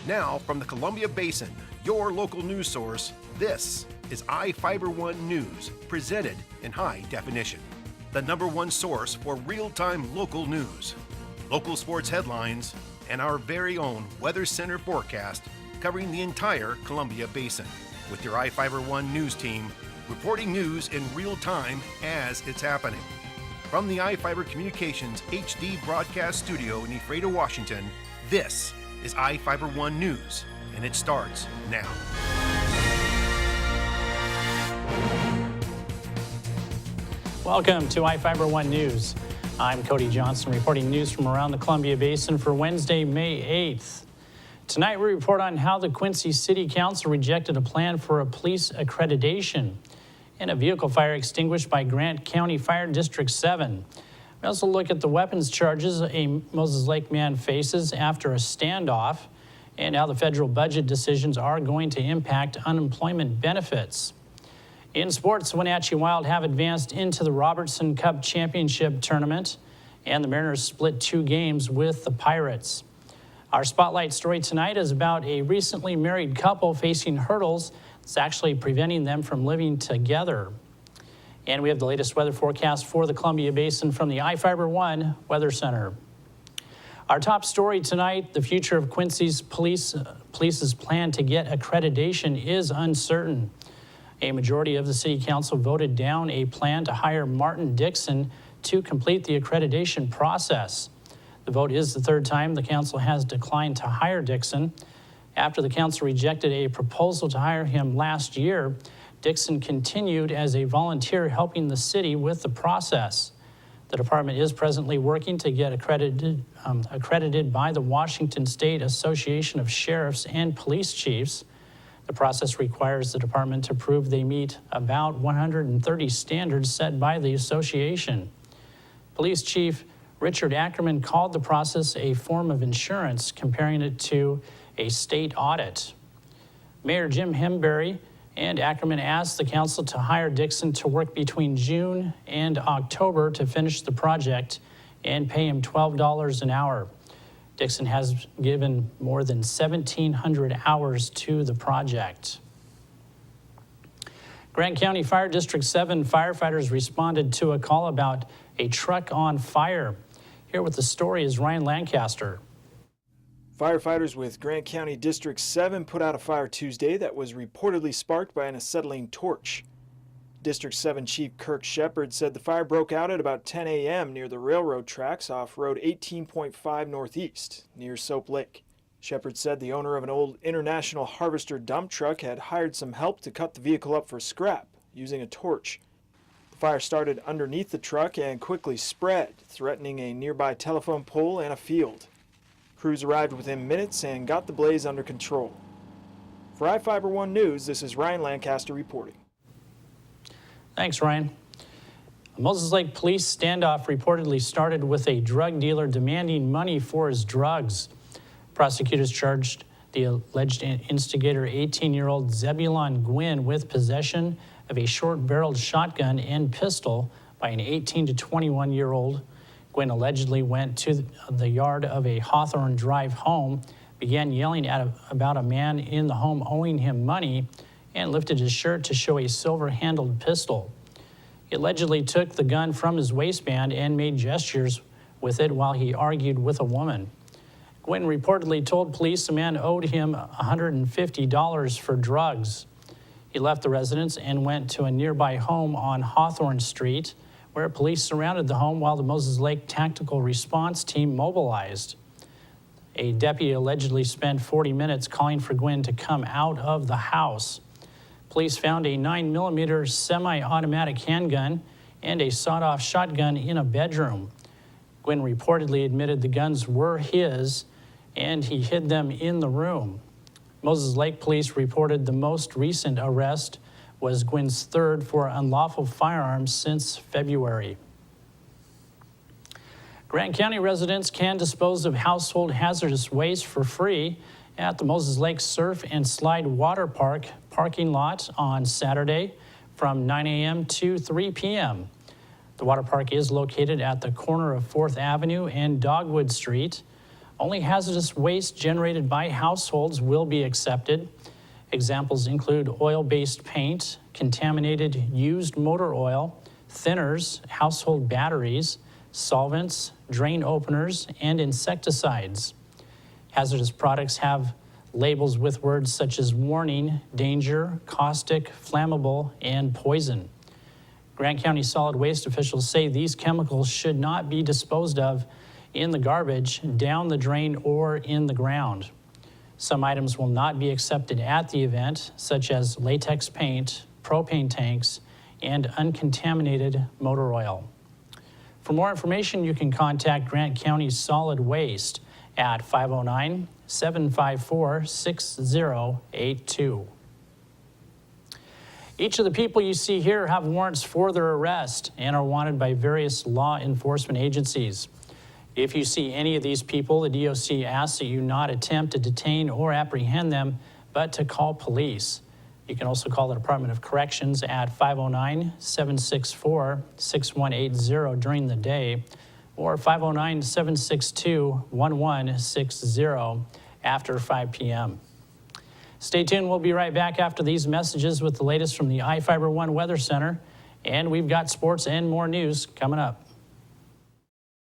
Now, from the Columbia Basin, your local news source, this is iFIBER 1 News, presented in high definition. The #1 source for real-time local news, local sports headlines, and our very own Weather Center forecast covering the entire Columbia Basin. With your iFIBER 1 News team, reporting news in real time as it's happening. From the iFIBER Communications HD broadcast studio in Ephrata, Washington, this is iFIBER 1 News, and it starts now. Welcome to iFIBER 1 News. I'm Cody Johnson reporting news from around the Columbia Basin for Wednesday, May 8th. Tonight we report on how the Quincy City Council rejected a plan for a police accreditation and a vehicle fire extinguished by Grant County Fire District 7. We also look at the weapons charges a Moses Lake man faces after a standoff and how the federal budget decisions are going to impact unemployment benefits. In sports, the Wenatchee Wild have advanced into the Robertson Cup Championship tournament, and the Mariners split 2 games with the Pirates. Our spotlight story tonight is about a recently married couple facing hurdles that's actually preventing them from living together. And we have the latest weather forecast for the Columbia Basin from the iFIBER 1 Weather Center. Our top story tonight, the future of Quincy's police's plan to get accreditation is uncertain. A majority of the City Council voted down a plan to hire Martin Dixon to complete the accreditation process. The vote is the 3rd time the Council has declined to hire Dixon. After the Council rejected a proposal to hire him last year, Dixon continued as a volunteer helping the city with the process. The department is presently working to get accredited by the Washington State Association of Sheriffs and Police Chiefs. The process requires the department to prove they meet about 130 standards set by the association. Police Chief Richard Ackerman called the process a form of insurance, comparing it to a state audit. Mayor Jim Hemberry and Ackerman asked the council to hire Dixon to work between June and October to finish the project and pay him $12 an hour. Dixon has given more than 1,700 hours to the project. Grant County Fire District 7 firefighters responded to a call about a truck on fire. Here with the story is Ryan Lancaster. Firefighters with Grant County District 7 put out a fire Tuesday that was reportedly sparked by an acetylene torch. District 7 Chief Kirk Shepard said the fire broke out at about 10 a.m. near the railroad tracks off Road 18.5 Northeast, near Soap Lake. Shepard said the owner of an old International Harvester dump truck had hired some help to cut the vehicle up for scrap using a torch. The fire started underneath the truck and quickly spread, threatening a nearby telephone pole and a field. Crews arrived within minutes and got the blaze under control. For iFIBER 1 News, this is Ryan Lancaster reporting. Thanks, Ryan. A Moses Lake police standoff reportedly started with a drug dealer demanding money for his drugs. Prosecutors charged the alleged instigator, 18-year-old Zebulon Gwynn, with possession of a short-barreled shotgun and pistol by an 18 to 21-year-old. Gwynn allegedly went to the yard of a Hawthorne Drive home, began yelling about a man in the home owing him money, and lifted his shirt to show a silver-handled pistol. He allegedly took the gun from his waistband and made gestures with it while he argued with a woman. Gwynn reportedly told police the man owed him $150 for drugs. He left the residence and went to a nearby home on Hawthorne Street, where police surrounded the home while the Moses Lake Tactical Response Team mobilized. A deputy allegedly spent 40 minutes calling for Gwynn to come out of the house. Police found a 9mm semi-automatic handgun and a sawed-off shotgun in a bedroom. Gwynn reportedly admitted the guns were his, and he hid them in the room. Moses Lake police reported the most recent arrest was Gwynn's 3rd for unlawful firearms since February. Grant County residents can dispose of household hazardous waste for free at the Moses Lake Surf and Slide Water Park parking lot on Saturday from 9 a.m. to 3 p.m. The water park is located at the corner of 4th Avenue and Dogwood Street. Only hazardous waste generated by households will be accepted. Examples include oil-based paint, contaminated used motor oil, thinners, household batteries, solvents, drain openers, and insecticides. Hazardous products have labels with words such as warning, danger, caustic, flammable, and poison. Grant County solid waste officials say these chemicals should not be disposed of in the garbage, down the drain, or in the ground. Some items will not be accepted at the event, such as latex paint, propane tanks, and uncontaminated motor oil. For more information, you can contact Grant County Solid Waste at 509-754-6082. Each of the people you see here have warrants for their arrest and are wanted by various law enforcement agencies. If you see any of these people, the DOC asks that you not attempt to detain or apprehend them, but to call police. You can also call the Department of Corrections at 509-764-6180 during the day, or 509-762-1160 after 5 p.m. Stay tuned. We'll be right back after these messages with the latest from the iFIBER One Weather Center, and we've got sports and more news coming up.